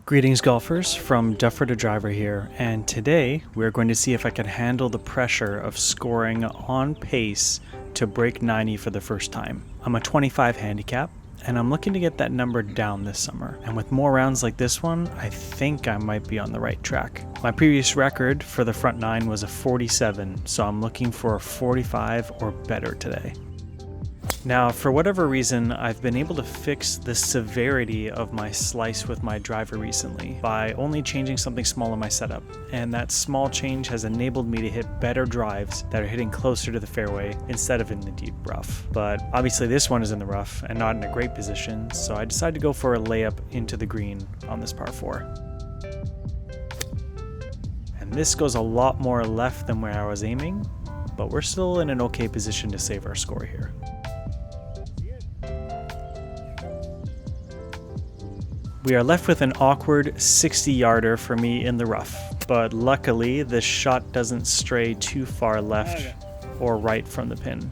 Greetings golfers, from Duffer to Driver here, and today we're going to see if I can handle the pressure of scoring on pace to break 90 for the first time. I'm a 25 handicap, and I'm looking to get that number down this summer, and with more rounds like this one, I think I might be on the right track. My previous record for the front 9 was a 47, so I'm looking for a 45 or better today. Now, for whatever reason, I've been able to fix the severity of my slice with my driver recently by only changing something small in my setup, and that small change has enabled me to hit better drives that are hitting closer to the fairway instead of in the deep rough. But obviously this one is in the rough and not in a great position, so I decided to go for a layup into the green on this par 4. And this goes a lot more left than where I was aiming, but we're still in an okay position to save our score here. We are left with an awkward 60-yarder for me in the rough, but luckily this shot doesn't stray too far left or right from the pin.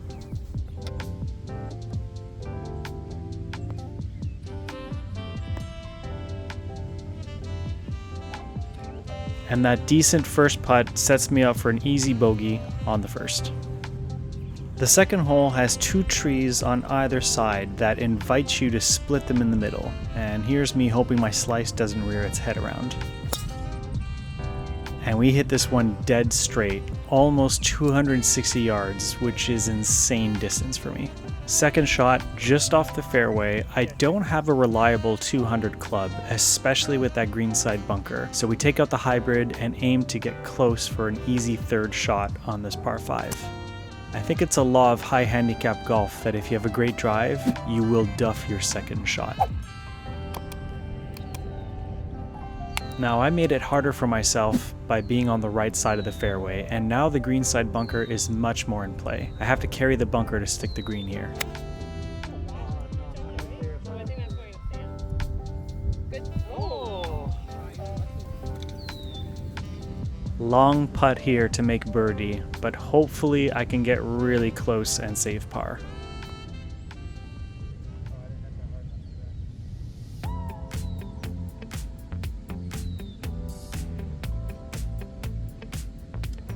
And that decent first putt sets me up for an easy bogey on the first. The second hole has 2 trees on either side that invite you to split them in the middle, and here's me hoping my slice doesn't rear its head around. And we hit this one dead straight, almost 260 yards, which is insane distance for me. Second shot just off the fairway. I don't have a reliable 200 club, especially with that greenside bunker, so we take out the hybrid and aim to get close for an easy third shot on this par 5. I think it's a law of high handicap golf that if you have a great drive, you will duff your second shot. Now, I made it harder for myself by being on the right side of the fairway, and now the greenside bunker is much more in play. I have to carry the bunker to stick the green here. Long putt here to make birdie, but hopefully I can get really close and save par.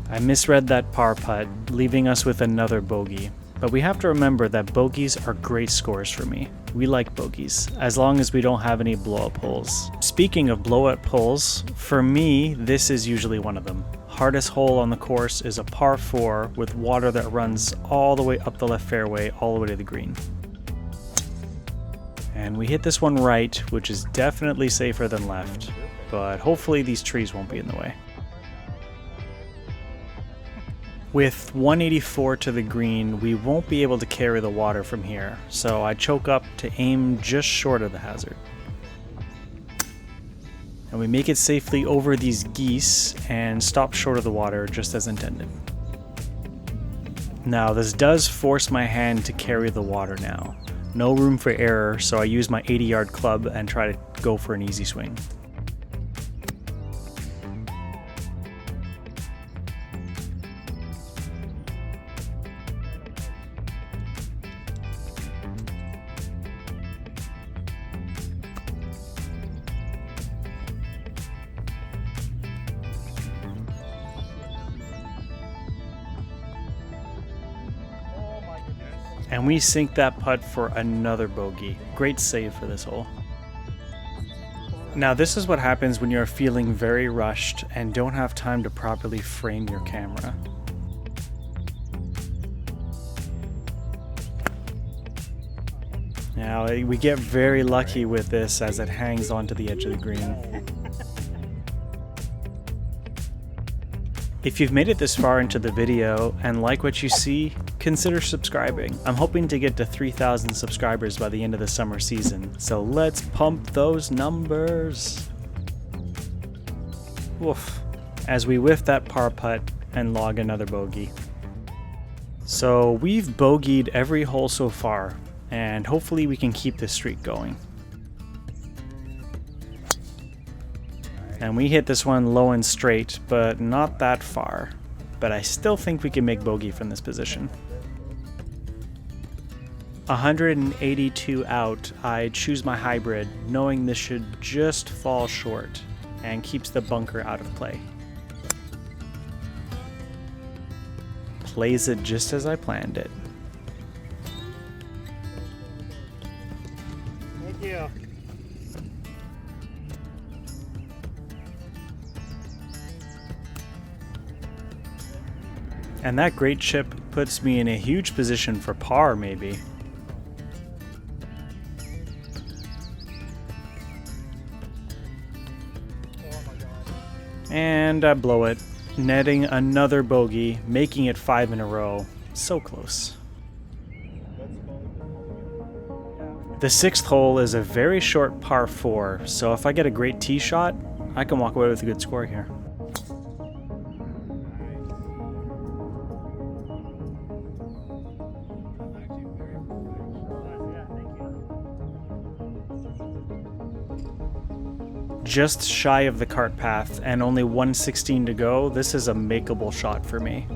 I misread that par putt, leaving us with another bogey. But we have to remember that bogeys are great scores for me. We like bogeys, as long as we don't have any blow-up holes. Speaking of blow-up holes, for me, this is usually one of them. Hardest hole on the course is a par 4 with water that runs all the way up the left fairway, all the way to the green. And we hit this one right, which is definitely safer than left, but hopefully these trees won't be in the way. With 184 to the green, we won't be able to carry the water from here, so I choke up to aim just short of the hazard. And we make it safely over these geese and stop short of the water just as intended. Now this does force my hand to carry the water now. No room for error, so I use my 80-yard club and try to go for an easy swing. And we sink that putt for another bogey. Great save for this hole. Now this is what happens when you're feeling very rushed and don't have time to properly frame your camera. Now we get very lucky with this as it hangs onto the edge of the green. If you've made it this far into the video and like what you see, consider subscribing. I'm hoping to get to 3,000 subscribers by the end of the summer season, so let's pump those numbers. Woof. As we whiff that par putt and log another bogey. So we've bogeyed every hole so far, and hopefully we can keep this streak going. And we hit this one low and straight, but not that far. But I still think we can make bogey from this position. 182 out, I choose my hybrid, knowing this should just fall short and keeps the bunker out of play. Plays it just as I planned it. Thank you. And that great chip puts me in a huge position for par, maybe. And I blow it, netting another bogey, making it 5 in a row. So close. The 6th hole is a very short par 4, so if I get a great tee shot, I can walk away with a good score here. Just shy of the cart path and only 116 to go, this is a makeable shot for me.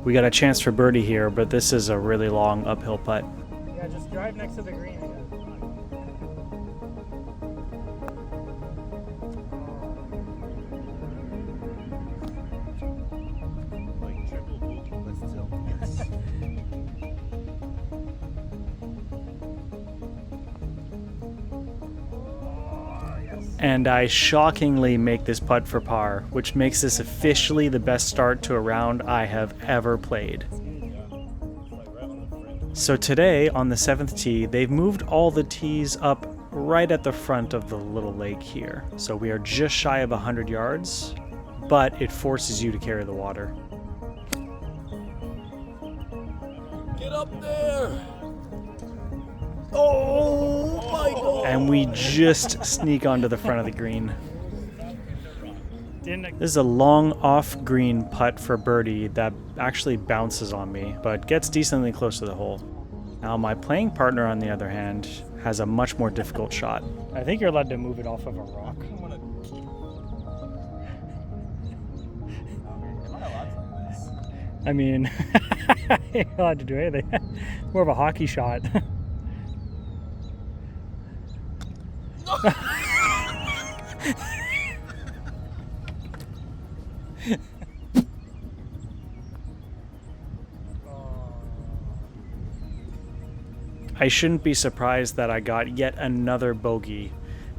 We got a chance for birdie here, but this is a really long uphill putt. Yeah, just drive next to the green. And I shockingly make this putt for par, which makes this officially the best start to a round I have ever played. So today, on the 7th tee, they've moved all the tees up right at the front of the little lake here. So we are just shy of 100 yards, but it forces you to carry the water. Get up there! Oh my God! And we just sneak onto the front of the green. This is a long off-green putt for birdie that actually bounces on me, but gets decently close to the hole. Now my playing partner, on the other hand, has a much more difficult shot. I think you're allowed to move it off of a rock. I mean, you're allowed to do anything. More of a hockey shot. I shouldn't be surprised that I got yet another bogey,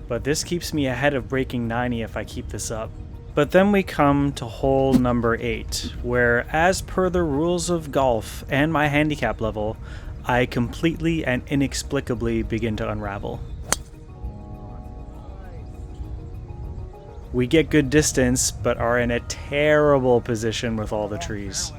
but this keeps me ahead of breaking 90 if I keep this up. But then we come to hole number 8, where as per the rules of golf and my handicap level, I completely and inexplicably begin to unravel. We get good distance, but are in a terrible position with all the trees.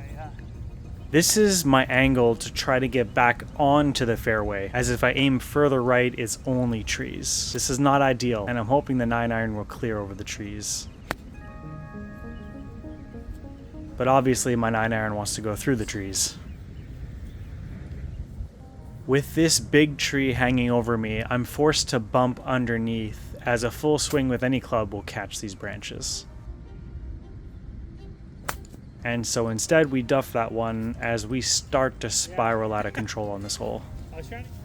This is my angle to try to get back onto the fairway, as if I aim further right, it's only trees. This is not ideal, and I'm hoping the 9-iron will clear over the trees. But obviously my 9-iron wants to go through the trees. With this big tree hanging over me, I'm forced to bump underneath, as a full swing with any club will catch these branches. And so instead we duff that one as we start to spiral out of control on this hole.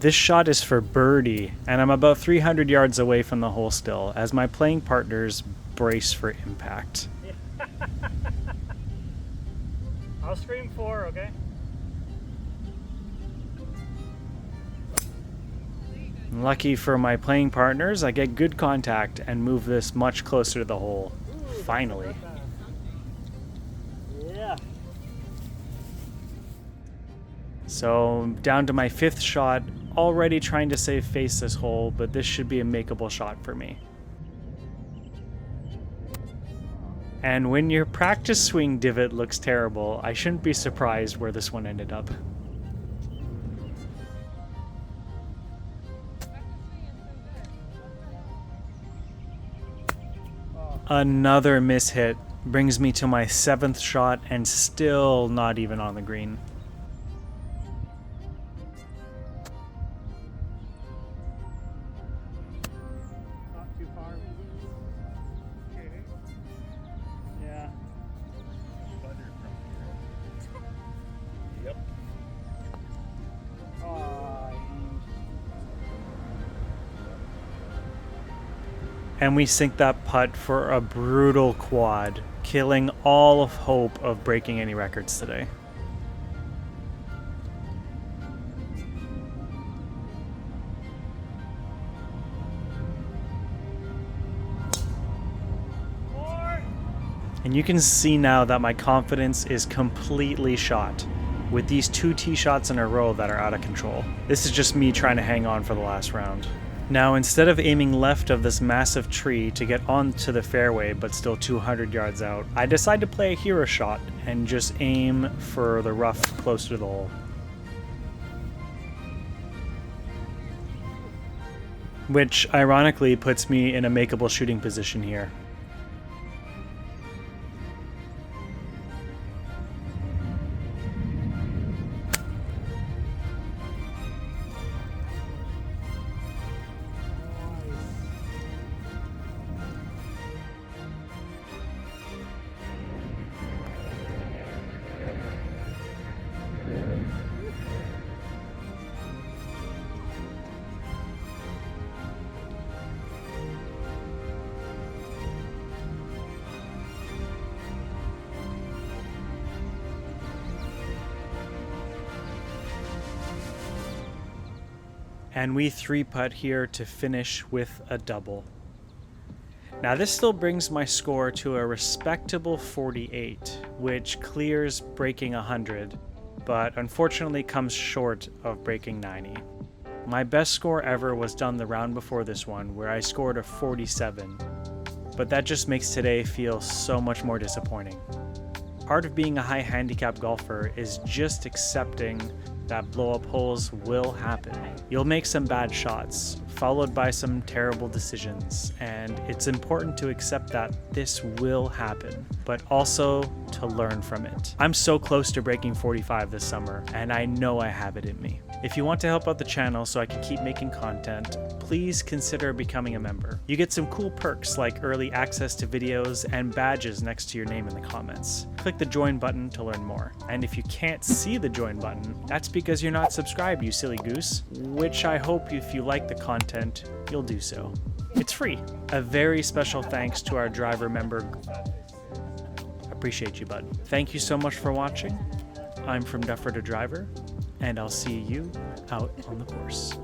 This shot is for birdie, and I'm about 300 yards away from the hole still, as my playing partners brace for impact. I'll scream 4, okay? Lucky for my playing partners, I get good contact and move this much closer to the hole. Finally. Yeah. So down to my 5th shot, already trying to save face this hole, but this should be a makeable shot for me. And when your practice swing divot looks terrible, I shouldn't be surprised where this one ended up. Another mishit brings me to my 7th shot and still not even on the green. Not too far. And we sink that putt for a brutal quad, killing all of hope of breaking any records today. And you can see now that my confidence is completely shot with these 2 tee shots in a row that are out of control. This is just me trying to hang on for the last round. Now, instead of aiming left of this massive tree to get onto the fairway but still 200 yards out, I decide to play a hero shot and just aim for the rough closer to the hole. Which ironically puts me in a makeable shooting position here. And we 3-putt here to finish with a double. Now this still brings my score to a respectable 48, which clears breaking 100, but unfortunately comes short of breaking 90. My best score ever was done the round before this one, where I scored a 47, but that just makes today feel so much more disappointing. Part of being a high handicap golfer is just accepting that blow-up holes will happen. You'll make some bad shots, followed by some terrible decisions, and it's important to accept that this will happen, but also to learn from it. I'm so close to breaking 45 this summer, and I know I have it in me. If you want to help out the channel so I can keep making content, please consider becoming a member. You get some cool perks like early access to videos and badges next to your name in the comments. Click the join button to learn more. And if you can't see the join button, that's because you're not subscribed, you silly goose, which I hope if you like the content, you'll do so. It's free. A very special thanks to our driver member. Appreciate you, bud. Thank you so much for watching. I'm from Duffer to Driver, and I'll see you out on the course.